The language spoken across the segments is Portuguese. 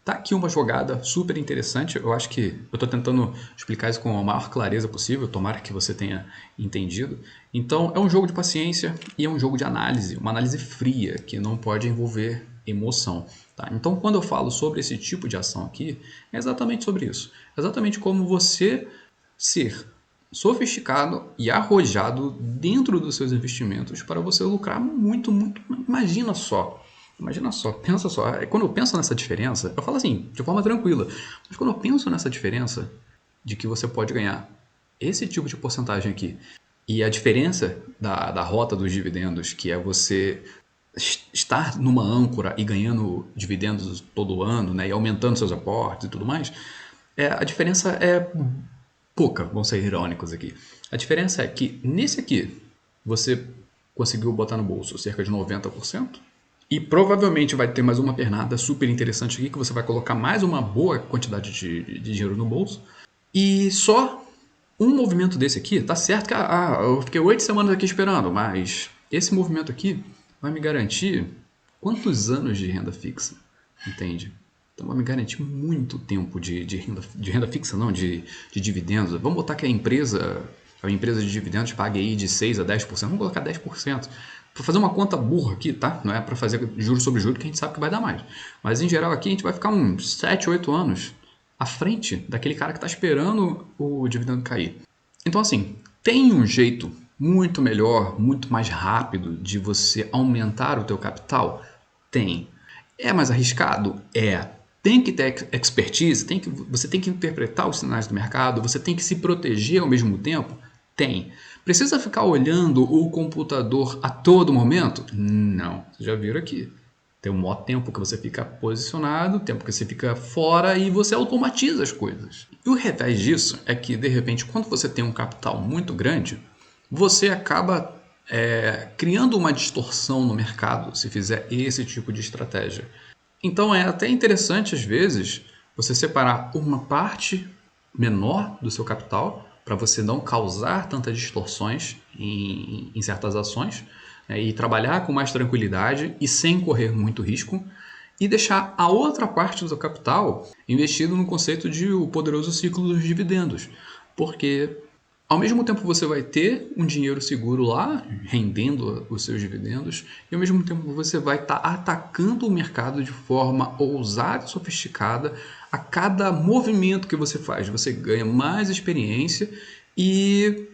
Tá aqui uma jogada super interessante. Eu acho que eu estou tentando explicar isso com a maior clareza possível. Tomara que você tenha entendido. Então, é um jogo de paciência e é um jogo de análise, uma análise fria que não pode envolver emoção. Tá? Então, quando eu falo sobre esse tipo de ação aqui, é exatamente sobre isso. Exatamente como você ser sofisticado e arrojado dentro dos seus investimentos para você lucrar muito, muito. Imagina só. Imagina só, pensa só. Quando eu penso nessa diferença, eu falo assim, de forma tranquila, mas quando eu penso nessa diferença de que você pode ganhar esse tipo de porcentagem aqui e a diferença da rota dos dividendos, que é você estar numa âncora e ganhando dividendos todo ano, né, e aumentando seus aportes e tudo mais, a diferença é pouca, vamos ser irônicos aqui. A diferença é que nesse aqui você conseguiu botar no bolso cerca de 90%. E provavelmente vai ter mais uma pernada super interessante aqui, que você vai colocar mais uma boa quantidade de dinheiro no bolso. E só um movimento desse aqui, tá certo que eu fiquei 8 semanas aqui esperando, mas esse movimento aqui vai me garantir quantos anos de renda fixa, entende? Então vai me garantir muito tempo de renda fixa, não, de dividendos. Vamos botar que a empresa de dividendos pague aí de 6 a 10%, vamos colocar 10%. Para fazer uma conta burra aqui, tá? Não é para fazer juros sobre juros, que a gente sabe que vai dar mais. Mas em geral aqui a gente vai ficar uns 7, 8 anos à frente daquele cara que está esperando o dividendo cair. Então assim, tem um jeito muito melhor, muito mais rápido de você aumentar o teu capital? Tem. É mais arriscado? É. Tem que ter expertise? Você tem que interpretar os sinais do mercado? Você tem que se proteger ao mesmo tempo? Tem. Precisa ficar olhando o computador a todo momento? Não. Vocês já viram aqui. Tem um maior tempo que você fica posicionado, tempo que você fica fora e você automatiza as coisas. E o revés disso é que, de repente, quando você tem um capital muito grande, você acaba criando uma distorção no mercado se fizer esse tipo de estratégia. Então é até interessante, às vezes, você separar uma parte menor do seu capital para você não causar tantas distorções em certas ações, né, e trabalhar com mais tranquilidade e sem correr muito risco, e deixar a outra parte do seu capital investido no conceito de o poderoso ciclo dos dividendos. Porque ao mesmo tempo você vai ter um dinheiro seguro lá, rendendo os seus dividendos, e ao mesmo tempo você vai estar atacando o mercado de forma ousada e sofisticada. A cada movimento que você faz, você ganha mais experiência. E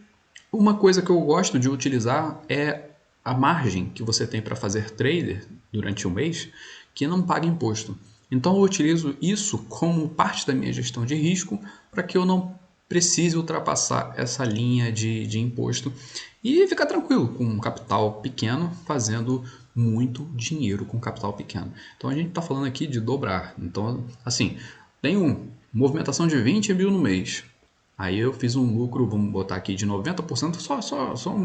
uma coisa que eu gosto de utilizar é a margem que você tem para fazer trader durante um mês, que não paga imposto. Então eu utilizo isso como parte da minha gestão de risco para que eu não precise ultrapassar essa linha de imposto e ficar tranquilo com um capital pequeno, fazendo muito dinheiro com capital pequeno. Então a gente está falando aqui de dobrar. Então, assim, tenho movimentação de 20 mil no mês. Aí eu fiz um lucro, vamos botar aqui, de 90%, só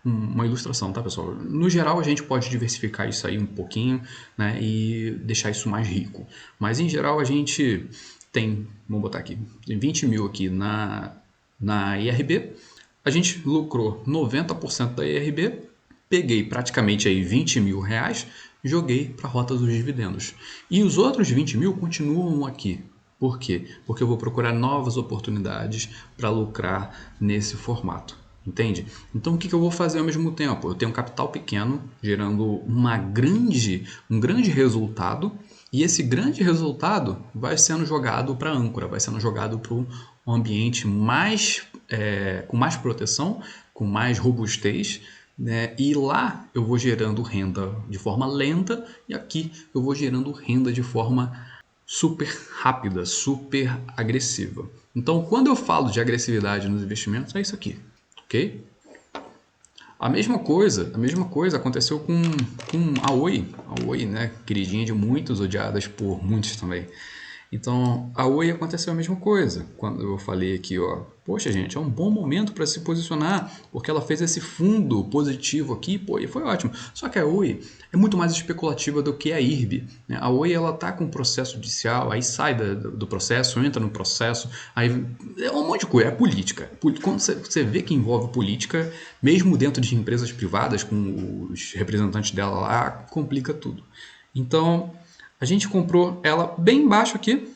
uma ilustração, tá, pessoal? No geral, a gente pode diversificar isso aí um pouquinho, né, e deixar isso mais rico. Mas, em geral, a gente tem, vamos botar aqui, tem 20 mil aqui na IRB, a gente lucrou 90% da IRB, peguei praticamente aí 20 mil reais, joguei para a rota dos dividendos. E os outros 20 mil continuam aqui. Por quê? Porque eu vou procurar novas oportunidades para lucrar nesse formato. Entende? Então o que eu vou fazer ao mesmo tempo? Eu tenho um capital pequeno, gerando um grande resultado, e esse grande resultado vai sendo jogado para a âncora, vai sendo jogado para um ambiente com mais proteção, com mais robustez, né? E lá eu vou gerando renda de forma lenta, e aqui eu vou gerando renda de forma super rápida, super agressiva. Então, quando eu falo de agressividade nos investimentos, é isso aqui, ok? A mesma coisa aconteceu com a Oi. A Oi, né, queridinha de muitos, odiadas por muitos também. Então, a Oi aconteceu a mesma coisa. Quando eu falei aqui, ó, poxa, gente, é um bom momento para se posicionar, porque ela fez esse fundo positivo aqui, pô, e foi ótimo. Só que a Oi é muito mais especulativa do que a IRB, né? A Oi, ela tá com um processo judicial, aí sai do processo, entra no processo, aí é um monte de coisa, é política. Quando você vê que envolve política, mesmo dentro de empresas privadas, com os representantes dela lá, complica tudo. Então, A gente comprou ela bem embaixo aqui,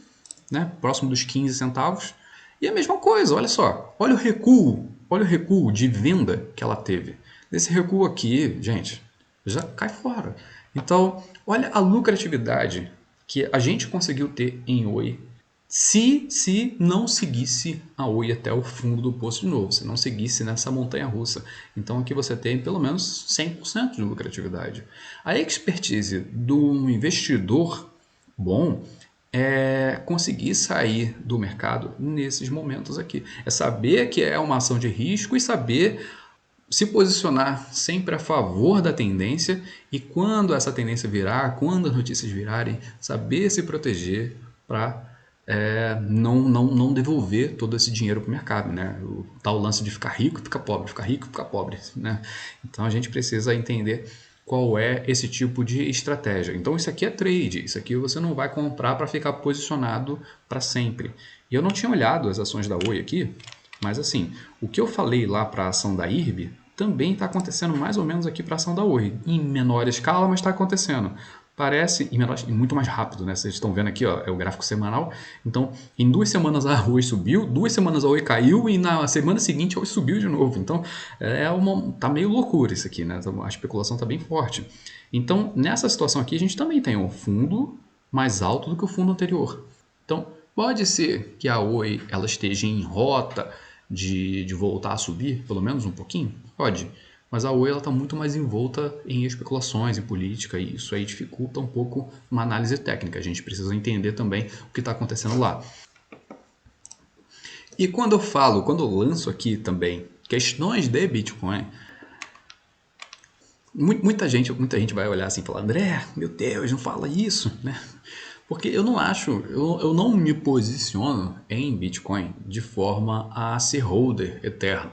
né, próximo dos 15 centavos. E a mesma coisa, olha só, olha o recuo de venda que ela teve. Esse recuo aqui, gente, já cai fora. Então, olha a lucratividade que a gente conseguiu ter em Oi se não seguisse a Oi até o fundo do poço de novo, se não seguisse nessa montanha russa. Então aqui você tem pelo menos 100% de lucratividade. A expertise do investidor bom é conseguir sair do mercado nesses momentos aqui. É saber que é uma ação de risco e saber se posicionar sempre a favor da tendência e quando essa tendência virar, quando as notícias virarem, saber se proteger para não devolver todo esse dinheiro para o mercado, né? O tal lance de ficar rico e ficar pobre, ficar rico e ficar pobre, né? Então a gente precisa entender qual é esse tipo de estratégia. Então isso aqui é trade, isso aqui você não vai comprar para ficar posicionado para sempre. E eu não tinha olhado as ações da Oi aqui, mas assim, o que eu falei lá para a ação da IRB também está acontecendo mais ou menos aqui para a ação da Oi, em menor escala, mas está acontecendo. Parece, e muito mais rápido, né? Vocês estão vendo aqui, ó, é o gráfico semanal. Então, em 2 semanas a Oi subiu, 2 semanas a Oi caiu e na semana seguinte a Oi subiu de novo. Então, tá meio loucura isso aqui, né? A especulação está bem forte. Então, nessa situação aqui, a gente também tem um fundo mais alto do que o fundo anterior. Então, pode ser que a Oi ela esteja em rota de voltar a subir, pelo menos um pouquinho? Pode. Mas a Oi está muito mais envolta em especulações, em política, e isso aí dificulta um pouco uma análise técnica. A gente precisa entender também o que está acontecendo lá. E quando eu lanço aqui também questões de Bitcoin, muita gente vai olhar assim e falar, André, meu Deus, não fala isso, né? Porque eu não acho, eu não me posiciono em Bitcoin de forma a ser holder eterno.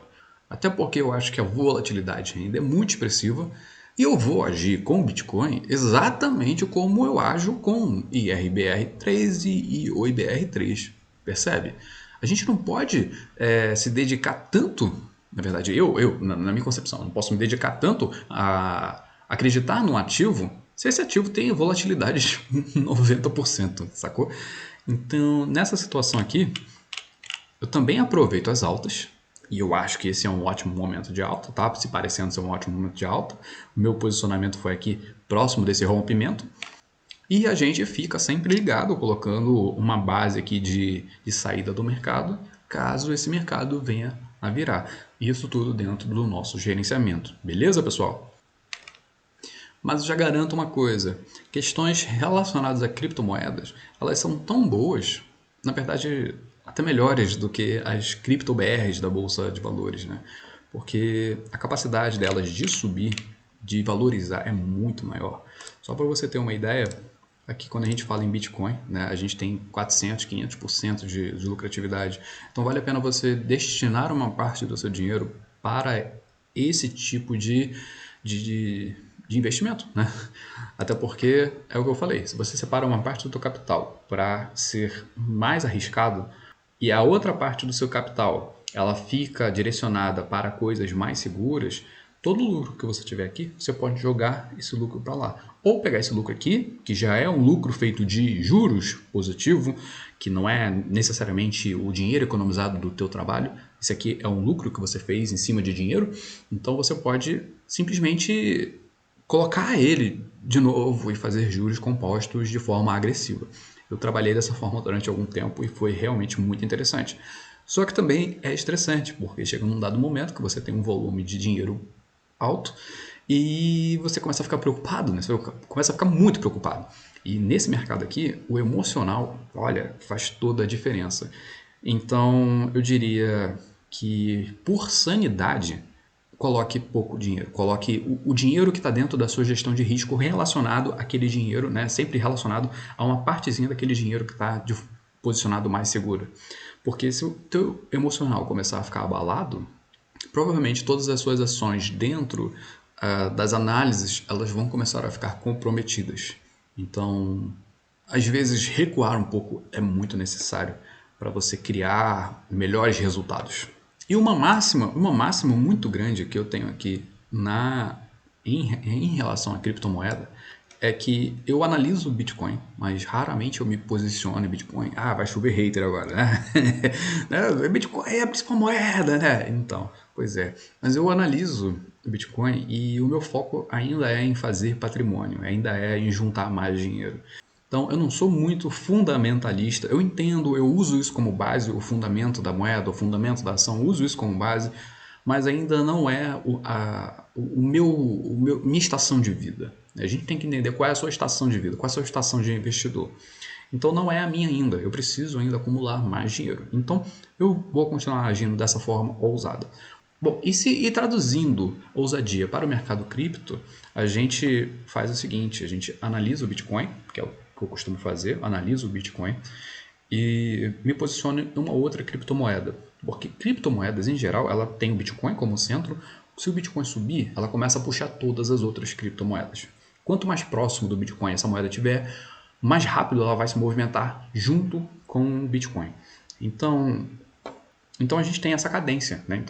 Até porque eu acho que a volatilidade ainda é muito expressiva e eu vou agir com Bitcoin exatamente como eu ajo com IRBR3 e OIBR3, percebe? A gente não pode se dedicar tanto, na verdade, na minha concepção, não posso me dedicar tanto a acreditar num ativo se esse ativo tem volatilidade de 90%, sacou? Então, nessa situação aqui, eu também aproveito as altas, e eu acho que esse é um ótimo momento de alta, tá? Se parecendo ser um ótimo momento de alta. O meu posicionamento foi aqui próximo desse rompimento. E a gente fica sempre ligado, colocando uma base aqui de saída do mercado, caso esse mercado venha a virar. Isso tudo dentro do nosso gerenciamento. Beleza, pessoal? Mas eu já garanto uma coisa, questões relacionadas a criptomoedas, elas são tão boas, na verdade, até melhores do que as cripto-BRs da Bolsa de Valores, né? Porque a capacidade delas de subir, de valorizar é muito maior. Só para você ter uma ideia, aqui quando a gente fala em Bitcoin, né, a gente tem 400, 500% de lucratividade. Então vale a pena você destinar uma parte do seu dinheiro para esse tipo de investimento, né? Até porque é o que eu falei, se você separa uma parte do seu capital para ser mais arriscado e a outra parte do seu capital ela fica direcionada para coisas mais seguras, todo lucro que você tiver aqui, você pode jogar esse lucro para lá. Ou pegar esse lucro aqui, que já é um lucro feito de juros positivo, que não é necessariamente o dinheiro economizado do teu trabalho. Esse aqui é um lucro que você fez em cima de dinheiro. Então você pode simplesmente colocar ele de novo e fazer juros compostos de forma agressiva. Eu trabalhei dessa forma durante algum tempo e foi realmente muito interessante. Só que também é estressante, porque chega num dado momento que você tem um volume de dinheiro alto e você começa a ficar preocupado, né? Você começa a ficar muito preocupado. E nesse mercado aqui, o emocional, olha, faz toda a diferença. Então, eu diria que por sanidade, coloque pouco dinheiro. Coloque o dinheiro que está dentro da sua gestão de risco relacionado àquele dinheiro, né? Sempre relacionado a uma partezinha daquele dinheiro que está posicionado mais seguro. Porque se o teu emocional começar a ficar abalado, provavelmente todas as suas ações dentro das análises, elas vão começar a ficar comprometidas. Então, às vezes, recuar um pouco é muito necessário para você criar melhores resultados. E uma máxima muito grande que eu tenho aqui em relação à criptomoeda é que eu analiso o Bitcoin, mas raramente eu me posiciono em Bitcoin. Ah, vai chover hater agora, né? Bitcoin é a principal moeda, né? Então, pois é. Mas eu analiso o Bitcoin e o meu foco ainda é em fazer patrimônio, ainda é em juntar mais dinheiro. Então, eu não sou muito fundamentalista. Eu entendo, eu uso isso como base, o fundamento da moeda, o fundamento da ação, eu uso isso como base, mas ainda não é minha estação de vida. A gente tem que entender qual é a sua estação de vida, qual é a sua estação de investidor. Então, não é a minha ainda. Eu preciso ainda acumular mais dinheiro. Então, eu vou continuar agindo dessa forma ousada. Bom, e traduzindo ousadia para o mercado cripto, a gente faz o seguinte, a gente analisa o Bitcoin, que é o que eu costumo fazer, analiso o Bitcoin e me posiciono em uma outra criptomoeda. Porque criptomoedas, em geral, ela tem o Bitcoin como centro. Se o Bitcoin subir, ela começa a puxar todas as outras criptomoedas. Quanto mais próximo do Bitcoin essa moeda tiver, mais rápido ela vai se movimentar junto com o Bitcoin. Então a gente tem essa cadência, né?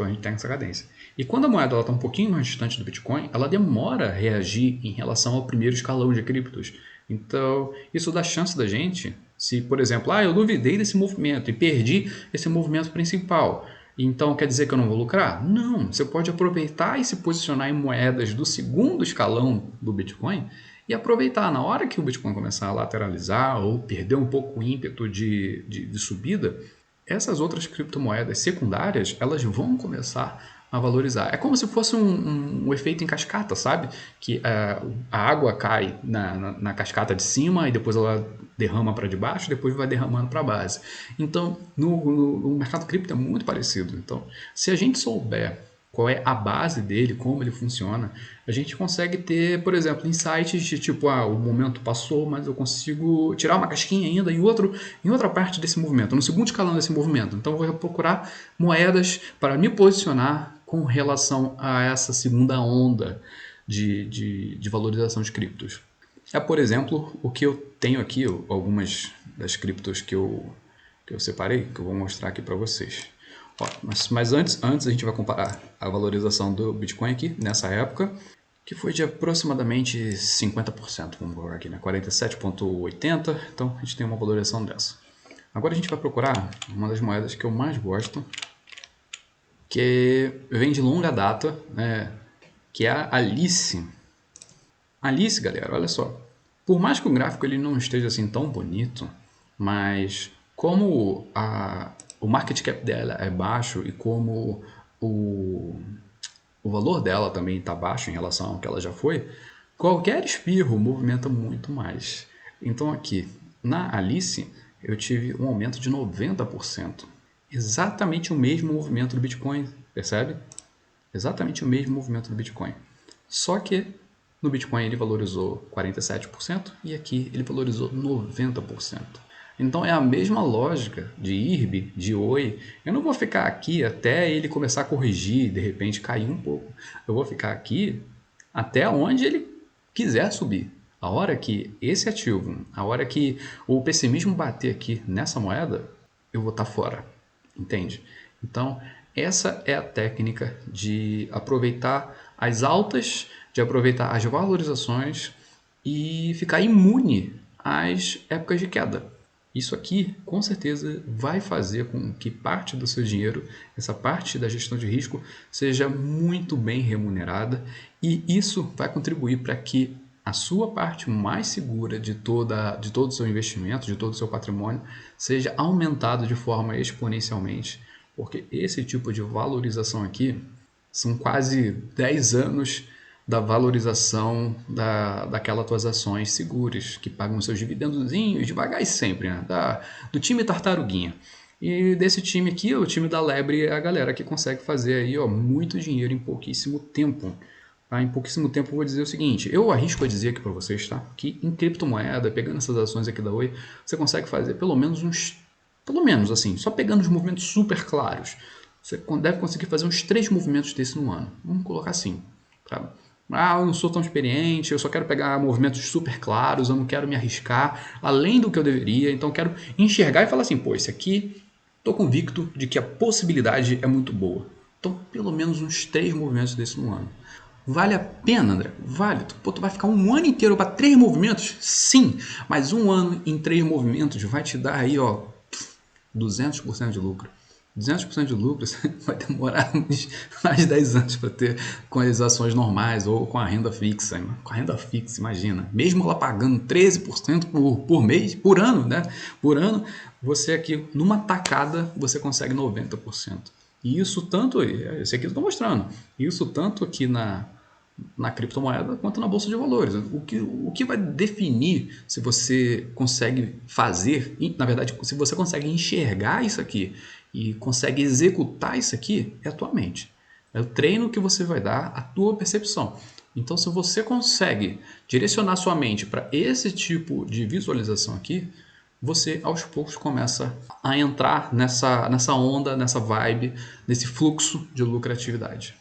E quando a moeda está um pouquinho mais distante do Bitcoin, ela demora a reagir em relação ao primeiro escalão de criptos. Então, isso dá chance da gente, se, por exemplo, eu duvidei desse movimento e perdi esse movimento principal, então quer dizer que eu não vou lucrar? Não, você pode aproveitar e se posicionar em moedas do segundo escalão do Bitcoin e aproveitar na hora que o Bitcoin começar a lateralizar ou perder um pouco o ímpeto de subida, essas outras criptomoedas secundárias, elas vão começar a valorizar. É como se fosse um efeito em cascata, sabe? Que a água cai na cascata de cima e depois ela derrama para debaixo, depois vai derramando para a base. Então, no mercado cripto é muito parecido. Então, se a gente souber qual é a base dele, como ele funciona, a gente consegue ter, por exemplo, insights de tipo, o momento passou, mas eu consigo tirar uma casquinha ainda em outra parte desse movimento, no segundo escalão desse movimento. Então, eu vou procurar moedas para me posicionar com relação a essa segunda onda de valorização de criptos. Por exemplo, o que eu tenho aqui, algumas das criptos que eu separei, que eu vou mostrar aqui para vocês. Mas antes a gente vai comparar a valorização do Bitcoin aqui, nessa época, que foi de aproximadamente 50%, vamos colocar aqui, né? 47,80, então a gente tem uma valorização dessa. Agora a gente vai procurar uma das moedas que eu mais gosto, que vem de longa data, né? Que é a Alice. Alice, galera, olha só. Por mais que o gráfico ele não esteja assim tão bonito, mas como o market cap dela é baixo e como o valor dela também está baixo em relação ao que ela já foi, qualquer espirro movimenta muito mais. Então aqui, na Alice, eu tive um aumento de 90%. Exatamente o mesmo movimento do Bitcoin, percebe? Exatamente o mesmo movimento do Bitcoin. Só que no Bitcoin ele valorizou 47% e aqui ele valorizou 90%. Então é a mesma lógica de IRB, de OI. Eu não vou ficar aqui até ele começar a corrigir, de repente cair um pouco. Eu vou ficar aqui até onde ele quiser subir. A hora que esse ativo, a hora que o pessimismo bater aqui nessa moeda, eu vou estar fora. Entende? Então, essa é a técnica de aproveitar as altas, de aproveitar as valorizações e ficar imune às épocas de queda. Isso aqui, com certeza, vai fazer com que parte do seu dinheiro, essa parte da gestão de risco, seja muito bem remunerada e isso vai contribuir para que a sua parte mais segura de todo o seu investimento, de todo o seu patrimônio, seja aumentado de forma exponencialmente, porque esse tipo de valorização aqui são quase 10 anos da valorização daquelas tuas ações seguras, que pagam seus dividendozinhos devagar e sempre, né? Do time Tartaruguinha. E desse time aqui, o time da Lebre, é a galera que consegue fazer aí, muito dinheiro em pouquíssimo tempo. Em pouquíssimo tempo eu vou dizer o seguinte, eu arrisco a dizer aqui para vocês, tá? Que em criptomoeda, pegando essas ações aqui da Oi, você consegue fazer pelo menos assim, só pegando os movimentos super claros, você deve conseguir fazer uns 3 movimentos desse no ano. Vamos colocar assim, tá? Eu não sou tão experiente, eu só quero pegar movimentos super claros, eu não quero me arriscar além do que eu deveria, então eu quero enxergar e falar assim, esse aqui, estou convicto de que a possibilidade é muito boa. Então, pelo menos uns 3 movimentos desse no ano. Vale a pena, André? Vale. Pô, tu vai ficar um ano inteiro para 3 movimentos? Sim, mas um ano em 3 movimentos vai te dar aí, ó, 200% de lucro. 200% de lucro vai demorar mais de 10 anos para ter com as ações normais ou com a renda fixa. Com a renda fixa, imagina. Mesmo ela pagando 13% por mês, por ano, né? Por ano, você aqui, numa tacada, você consegue 90%. E isso tanto, esse aqui eu estou mostrando, isso tanto aqui na criptomoeda quanto na bolsa de valores. O que vai definir se você consegue fazer, na verdade, se você consegue enxergar isso aqui e consegue executar isso aqui, é a tua mente. É o treino que você vai dar, a tua percepção. Então, se você consegue direcionar sua mente para esse tipo de visualização aqui, você aos poucos começa a entrar nessa onda, nessa vibe, nesse fluxo de lucratividade.